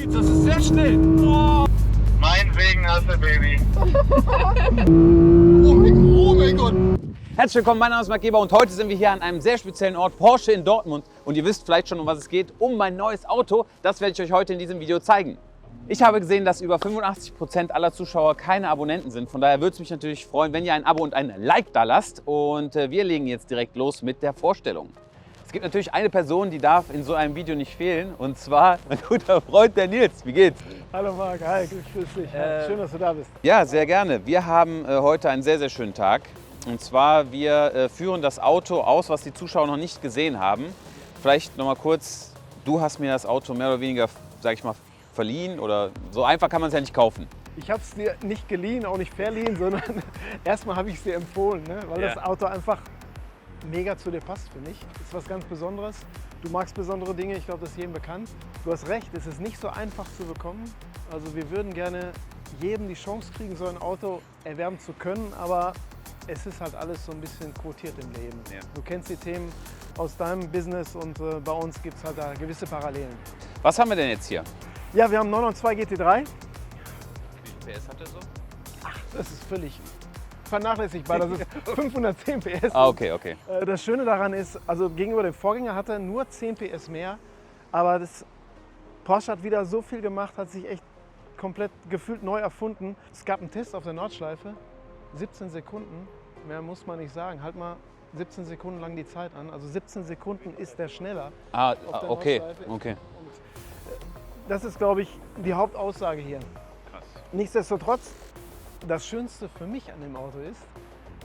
Das ist sehr schnell. Oh. Mein Segen hast du, Baby. Oh mein Gott. Herzlich willkommen, mein Name ist Marc Geber und heute sind wir hier an einem sehr speziellen Ort, Porsche in Dortmund. Und ihr wisst vielleicht schon, um was es geht, um mein neues Auto. Das werde ich euch heute in diesem Video zeigen. Ich habe gesehen, dass über 85% aller Zuschauer keine Abonnenten sind. Von daher würde es mich natürlich freuen, wenn ihr ein Abo und ein Like da lasst. Und wir legen jetzt direkt los mit der Vorstellung. Es gibt natürlich eine Person, die darf in so einem Video nicht fehlen. Und zwar mein guter Freund, der Nils. Wie geht's? Hallo Marc, hi, grüß dich. Schön, dass du da bist. Ja, sehr gerne. Wir haben heute einen sehr, sehr schönen Tag. Und zwar, wir führen das Auto aus, was die Zuschauer noch nicht gesehen haben. Vielleicht noch mal kurz, du hast mir das Auto mehr oder weniger, sag ich mal, verliehen oder so einfach kann man es ja nicht kaufen. Ich habe es dir nicht geliehen, auch nicht verliehen, sondern erstmal habe ich es dir empfohlen, ne? Weil Ja. das Auto einfach mega zu dir passt, finde ich. Das ist was ganz Besonderes. Du magst besondere Dinge, ich glaube, das ist jedem bekannt. Du hast recht, es ist nicht so einfach zu bekommen. Also wir würden gerne jedem die Chance kriegen, so ein Auto erwerben zu können, aber es ist halt alles so ein bisschen quotiert im Leben. Ja. Du kennst die Themen aus deinem Business und bei uns gibt es halt da gewisse Parallelen. Was haben wir denn jetzt hier? Ja, wir haben 992 GT3. Wie viel PS hat der so? Das ist völlig vernachlässigbar. Das ist 510 PS. Ah, okay. Das Schöne daran ist, also gegenüber dem Vorgänger hat er nur 10 PS mehr. Aber das Porsche hat wieder so viel gemacht, hat sich echt komplett gefühlt neu erfunden. Es gab einen Test auf der Nordschleife, 17 Sekunden. Mehr muss man nicht sagen. Halt mal 17 Sekunden lang die Zeit an. Also 17 Sekunden ist der schneller. Ah, auf der okay. Nordschleife. Das ist, glaube ich, die Hauptaussage hier. Krass. Nichtsdestotrotz, das Schönste für mich an dem Auto ist,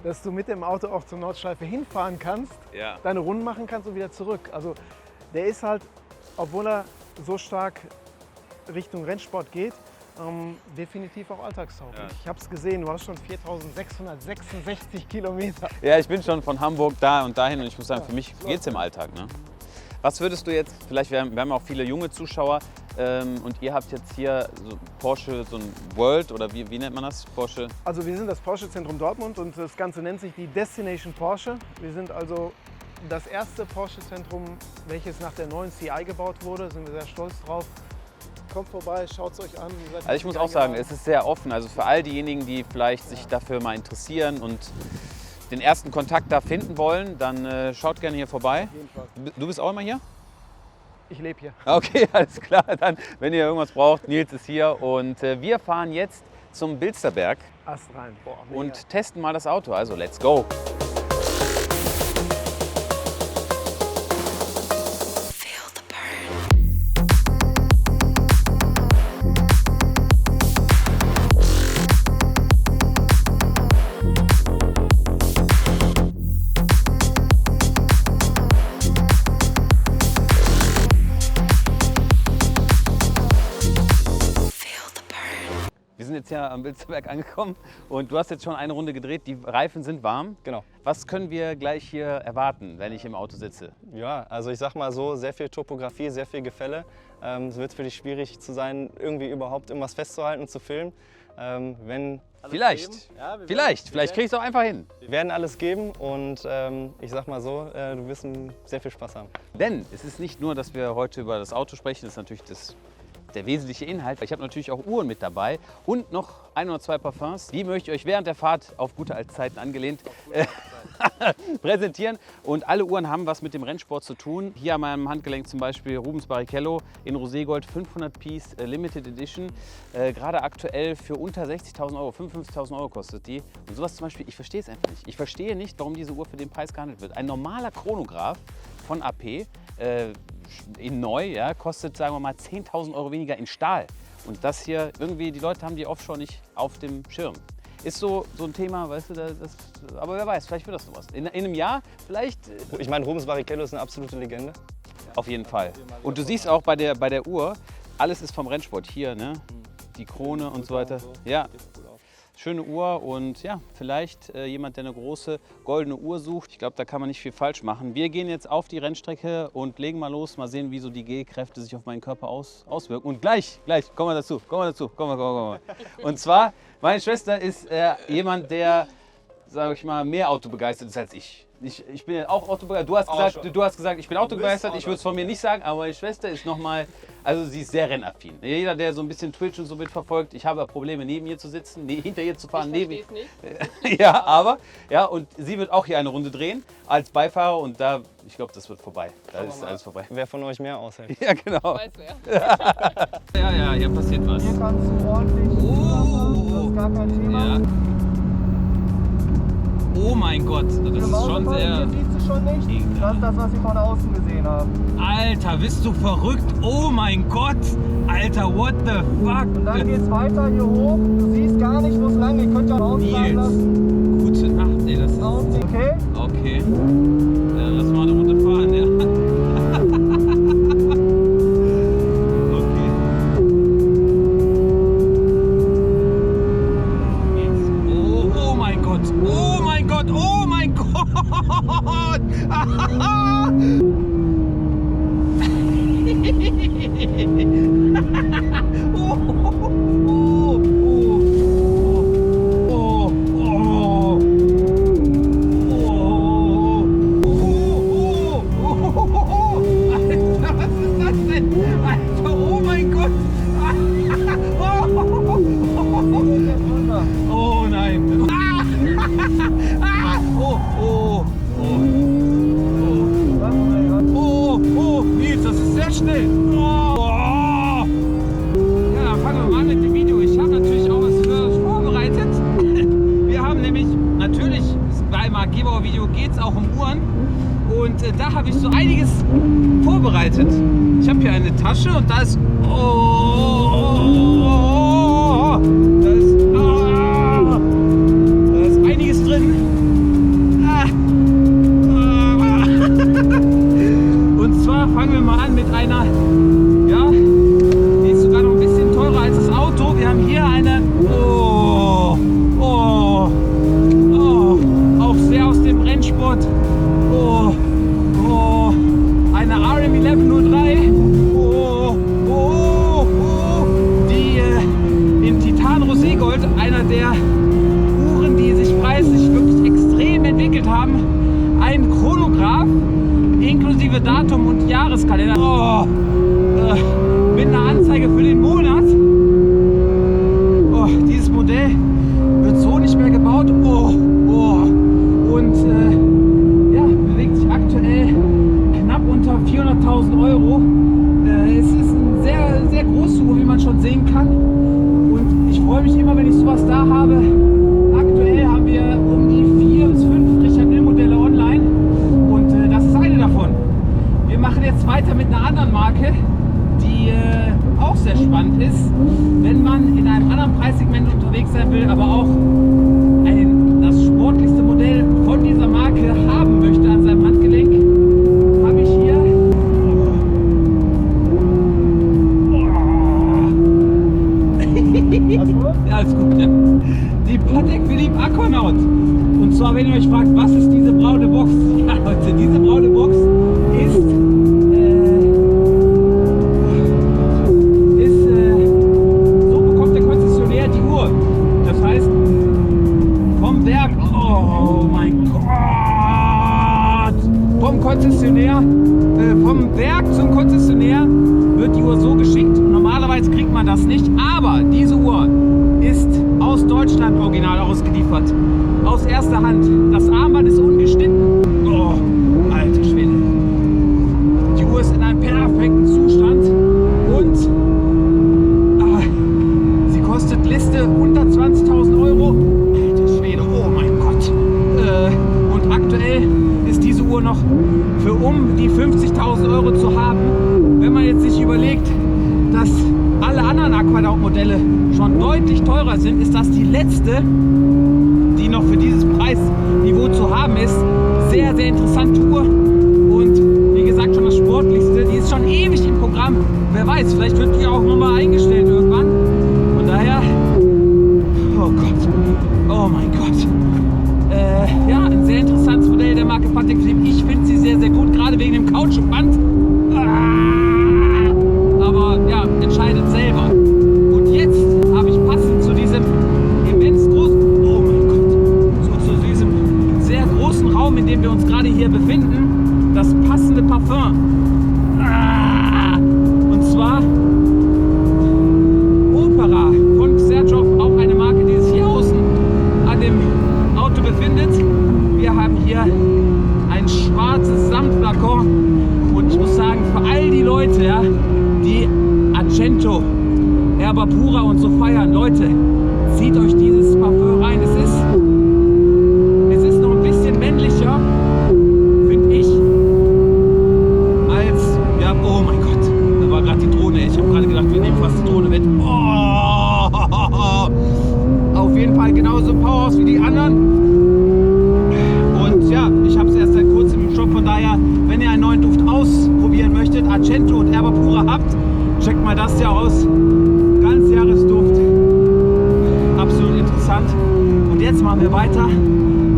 dass du mit dem Auto auch zur Nordschleife hinfahren kannst, Ja. deine Runden machen kannst und wieder zurück. Also der ist halt, obwohl er so stark Richtung Rennsport geht, definitiv auch alltagstauglich. Ja. Ich habe es gesehen, du hast schon 4.666 Kilometer. Ja, ich bin schon von Hamburg da und dahin und ich muss sagen, für mich geht es im Alltag. Ne? Was würdest du jetzt, vielleicht, wir haben auch viele junge Zuschauer und ihr habt jetzt hier so Porsche, so ein World oder wie nennt man das? Porsche? Also wir sind das Porsche-Zentrum Dortmund und das Ganze nennt sich die Destination Porsche. Wir sind also das erste Porsche-Zentrum, welches nach der neuen CI gebaut wurde. Sind wir sehr stolz drauf. Kommt vorbei, schaut es euch an. Ihr seid Also ich muss auch sagen, es ist sehr offen. Also für all diejenigen, die vielleicht sich dafür mal interessieren und den ersten Kontakt da finden wollen, dann schaut gerne hier vorbei. Auf jeden Fall. Du bist auch immer hier? Ich lebe hier. Okay, alles klar. Dann, wenn ihr irgendwas braucht, Nils ist hier und wir fahren jetzt zum Bilsterberg Ast rein. Boah, mega. und testen mal das Auto. Also let's go! Wir sind jetzt hier am Bilsterberg angekommen und du hast jetzt schon eine Runde gedreht. Die Reifen sind warm. Genau. Was können wir gleich hier erwarten, wenn ich im Auto sitze? Ja, also ich sag mal so, sehr viel Topografie, sehr viel Gefälle. Es wird für dich schwierig zu sein, irgendwie überhaupt irgendwas festzuhalten und zu filmen. Wenn Vielleicht. Vielleicht krieg ich es auch einfach hin. wir werden alles geben und ich sag mal so, du wirst sehr viel Spaß haben. Denn es ist nicht nur, dass wir heute über das Auto sprechen, das ist natürlich der wesentliche Inhalt. Ich habe natürlich auch Uhren mit dabei und noch ein oder zwei Parfums. Die möchte ich euch während der Fahrt auf gute alte Zeiten angelehnt präsentieren. Und alle Uhren haben was mit dem Rennsport zu tun. Hier an meinem Handgelenk zum Beispiel Rubens Barrichello in Roségold 500 Piece Limited Edition. Gerade aktuell für unter 60.000 Euro, 55.000 Euro kostet die. Und sowas zum Beispiel, ich verstehe es einfach nicht. Ich verstehe nicht, warum diese Uhr für den Preis gehandelt wird. Ein normaler Chronograph von AP, in neu, ja, kostet, sagen wir mal, 10.000 Euro weniger in Stahl. Und das hier, irgendwie, die Leute haben die Offshore nicht auf dem Schirm. Ist so ein Thema, weißt du, aber wer weiß, vielleicht wird das sowas. In einem Jahr vielleicht, Ich meine, Rubens Barrichello ist eine absolute Legende. auf jeden Fall. Und du siehst auch bei der Uhr, alles ist vom Rennsport hier, ne? Die Krone und so weiter. Ja. Schöne Uhr und ja, vielleicht jemand, der eine große goldene Uhr sucht. Ich glaube, da kann man nicht viel falsch machen. Wir gehen jetzt auf die Rennstrecke und legen mal los, mal sehen, wie so die G-Kräfte sich auf meinen Körper auswirken. Und gleich, kommen wir dazu. Kommen wir. Und zwar, meine Schwester ist jemand, der, sage ich mal, mehr Auto begeistert ist als ich. Ich bin ja auch autobegeistert. Du hast gesagt, ich bin autobegeistert. Ich würde es von mir nicht sagen, aber meine Schwester ist nochmal, also sie ist sehr rennaffin. Jeder, der so ein bisschen Twitch und so mitverfolgt, ich habe Probleme, neben ihr zu sitzen, hinter ihr zu fahren. Ich versteh's nicht. Ja, aber, ja, und sie wird auch hier eine Runde drehen als Beifahrer und da, ich glaube, das wird vorbei. Da ist alles vorbei. Wer von euch mehr aushält. Ja, genau. Weiß wer. Ja, hier passiert was. Hier kannst du ordentlich das ist gar kein Thema. Ja. Oh mein Gott, das ist schon sehr... Hier siehst du schon nicht. Das ist das, was wir von außen gesehen haben. Alter, bist du verrückt? Oh mein Gott! Alter, what the fuck? Und dann geht's weiter hier hoch. Du siehst gar nicht, wo es lang geht. Könnt ihr auch ausfahren lassen. Gute Nacht, ey, das ist... Okay? Okay. Ja, lass mal eine Runde fahren, ja. Okay. Jetzt. Oh mein Gott! Oh mein Gott! Oh mein Gott! Da habe ich so einiges vorbereitet. Ich habe hier eine Tasche und da ist... Da ist einiges drin. Und zwar fangen wir mal an mit einer... Ja, die ist sogar noch ein bisschen teurer als das Auto. Wir haben hier eine... auch sehr aus dem Rennsport. Eine RM1103, die in Titan Roségold, einer der Uhren, die sich preislich wirklich extrem entwickelt haben, ein Chronograph inklusive Datum und Jahreskalender mit einer Anzeige für den Monat. Dieses Modell wird so nicht mehr gebaut und bewegt sich aktuell knapp unter 400.000 Euro. Es ist eine sehr, sehr große Uhr, wie man schon sehen kann. Und ich freue mich immer, wenn ich sowas da habe. Aktuell haben wir um die 4 bis 5 Richard Mille Modelle online. Und das ist eine davon. Wir machen jetzt weiter mit einer anderen Marke, die auch sehr spannend ist, wenn man in einem anderen Preissegment unterwegs sein will, aber auch das sportlichste Modell von dieser Marke haben möchte an seinem Handgelenk. Habe ich hier ja, alles gut, ja. Die Patek Philippe Aquanaut. Und zwar, wenn ihr euch fragt, was ist diese braune Box? Ja, Leute, diese braune Box ist so bekommt der Konzessionär die Uhr. Das heißt, vom Werk, oh mein Gott, vom Werk zum Konzessionär wird die Uhr so geschickt. Normalerweise kriegt man das nicht, aber diese Uhr ist aus Deutschland original ausgeliefert. Aus erster Hand. Das Armband ist ungeschnitten. Oh, alter Schwede. Die Uhr ist in einem perfekten Zustand und sie kostet Liste unter 20.000 Euro. Alter Schwede, oh mein Gott. Und aktuell ist diese Uhr noch für um die 50.000 Euro zu haben. Wenn man jetzt sich überlegt, dass alle anderen Aquanaut-Modelle schon deutlich teurer sind, ist das die letzte, die noch für dieses Preisniveau zu haben ist. Sehr, sehr interessante Uhr und wie gesagt schon das sportlichste. Die ist schon ewig im Programm. Wer weiß, vielleicht wird die auch nochmal eingestellt irgendwann. Von daher, oh Gott, oh mein Gott. Ja, ein sehr interessantes Modell der Marke Patek Philippe. Ich finde sie sehr, sehr gut, gerade wegen dem Kautschukband. Aber ja, entscheidet selber. Und jetzt habe ich passend zu diesem immens großen, oh mein Gott, zu diesem sehr großen Raum, in dem wir uns gerade Leute, ja, die Argento, Erbapura und so feiern, Leute, zieht euch dieses Parfüm rein. Es ist noch ein bisschen männlicher, finde ich, als, ja, oh mein Gott, da war gerade die Drohne. Ich habe gerade gedacht, wir nehmen fast die Drohne mit. Oh, auf jeden Fall genauso ein Powerhouse wie die anderen. Und ja, ich habe es erst seit kurzem im Shop, von daher, wenn ihr einen neuen Duft ausprobieren möchtet, Argento und Erbapura habt, checkt mal das hier aus. Ganzjahresduft. Absolut interessant. Und jetzt machen wir weiter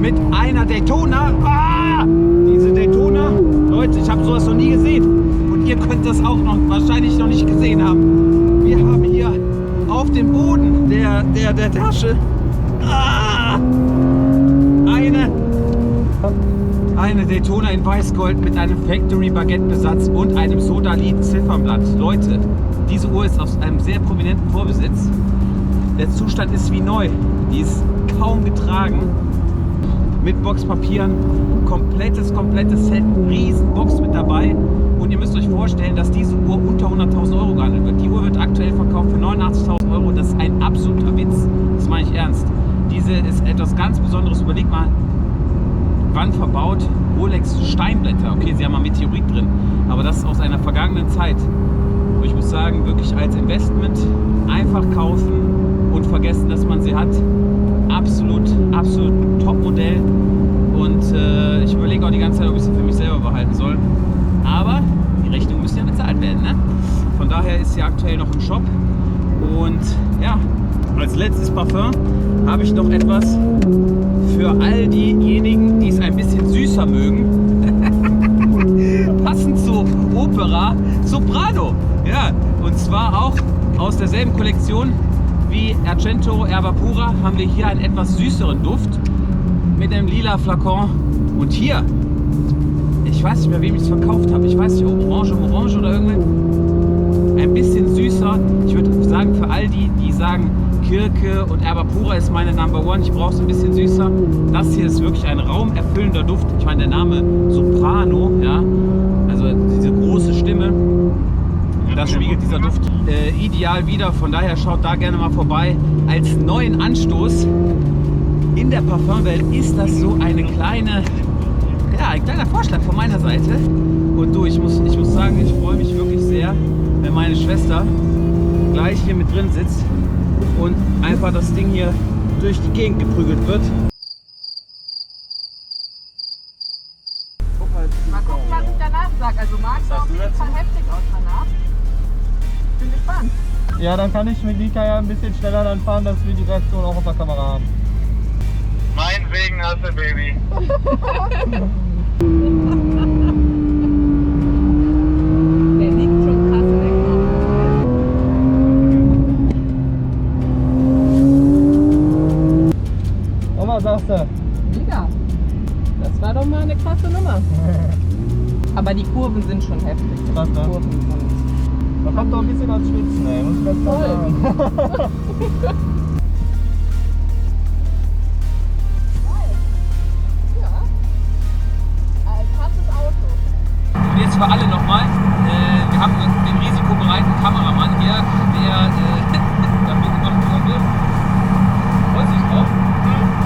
mit einer Daytona. Ah! Diese Daytona, Leute, ich habe sowas noch nie gesehen. Und ihr könnt das auch wahrscheinlich noch nicht gesehen haben. Wir haben hier auf dem Boden der Tasche eine Daytona in Weißgold mit einem Factory Baguette-Besatz und einem Sodalith Ziffernblatt. Leute, diese Uhr ist aus einem sehr prominenten Vorbesitz. Der Zustand ist wie neu. Die ist kaum getragen. Mit Boxpapieren. Komplettes Set. Riesenbox mit dabei. Und ihr müsst euch vorstellen, dass diese Uhr unter 100.000 Euro gehandelt wird. Die Uhr wird aktuell verkauft für 89.000 Euro. Das ist ein absoluter Witz. Das meine ich ernst. Diese ist etwas ganz Besonderes. Überlegt mal, wann verbaut? Rolex Steinblätter. Okay, sie haben mal Meteorit drin. Aber das ist aus einer vergangenen Zeit. Und ich muss sagen, wirklich als Investment einfach kaufen und vergessen, dass man sie hat. Absolut Top-Modell. Und ich überlege auch die ganze Zeit, ob ich sie für mich selber behalten soll. Aber die Rechnungen müssen ja bezahlt werden, ne? Von daher ist sie aktuell noch im Shop. Und ja, als letztes Parfum habe ich noch etwas für all diejenigen, die es ein bisschen süßer mögen. Passend zu Opera Soprano. Ja, und zwar auch aus derselben Kollektion wie Argento Erbapura haben wir hier einen etwas süßeren Duft mit einem lila Flakon. Und hier, ich weiß nicht mehr, wem ich es verkauft habe. Ich weiß nicht, ob Orange oder irgendwas. Ein bisschen süßer. Ich würde sagen, für all die, die sagen, Kirke und Erbapura ist meine Number One. Ich brauche es ein bisschen süßer. Das hier ist wirklich ein raumerfüllender Duft. Ich meine, der Name Soprano, ja, also diese große Stimme, das spiegelt dieser Duft ideal wider. Von daher schaut da gerne mal vorbei. Als neuen Anstoß in der Parfumwelt ist das so eine kleine, ja, ein kleiner Vorschlag von meiner Seite. Und du, ich muss sagen, ich freue mich wirklich sehr, wenn meine Schwester gleich hier mit drin sitzt und einfach das Ding hier durch die Gegend geprügelt wird. Mal gucken, was ich danach sage. Also Marc sah auf jeden Fall heftig aus danach. Bin gespannt. Ja, dann kann ich mit Nika ja ein bisschen schneller dann fahren, dass wir die Reaktion auch auf der Kamera haben. Meinetwegen hast du, Baby. Der liegt schon krass weg. Und was sagst du? Mega. Das war doch mal eine krasse Nummer. Aber die Kurven sind schon heftig. Krass, ne? Die Kurven sind. Man kommt doch ein bisschen ans Schwitzen, ey. Muss ich ganz klar sagen. Und jetzt für alle nochmal, wir haben den risikobereiten Kameramann hier, der damit gemacht wird. Freut sich drauf?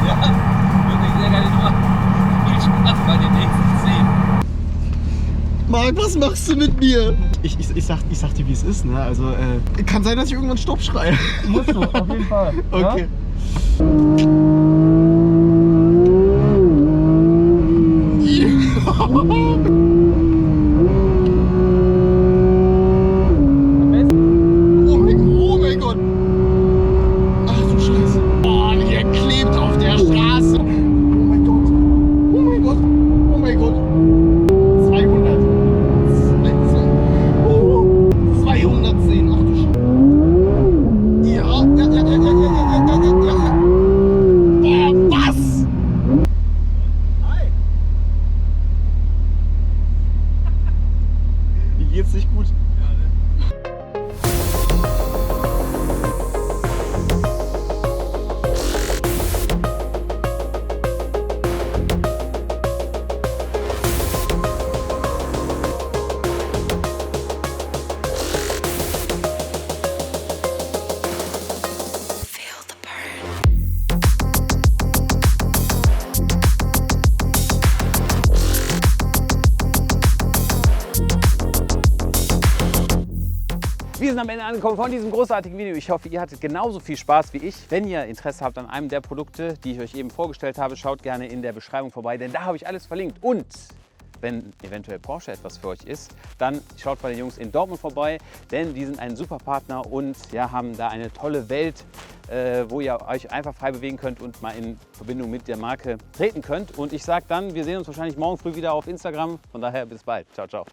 Ja, wirklich sehr geile Nummer. Viel Spaß bei den nächsten 10. Marc, was machst du mit mir? Ich sag dir, wie es ist, ne? Also, kann sein, dass ich irgendwann Stopp schreie. Musst du, auf jeden Fall. Okay. Oh mein Gott. Ach du Scheiße. Oh, der klebt auf der Straße. Oh mein Gott. Oh mein Gott. Oh mein Gott. 200. Oh, 210. Ach du Scheiße. Ja. wir sind am Ende angekommen von diesem großartigen Video. Ich hoffe, ihr hattet genauso viel Spaß wie ich. Wenn ihr Interesse habt an einem der Produkte, die ich euch eben vorgestellt habe, schaut gerne in der Beschreibung vorbei, denn da habe ich alles verlinkt. Und wenn eventuell Porsche etwas für euch ist, dann schaut bei den Jungs in Dortmund vorbei, denn die sind ein super Partner und ja, haben da eine tolle Welt, wo ihr euch einfach frei bewegen könnt und mal in Verbindung mit der Marke treten könnt. Und ich sage dann, wir sehen uns wahrscheinlich morgen früh wieder auf Instagram. Von daher bis bald. Ciao, ciao.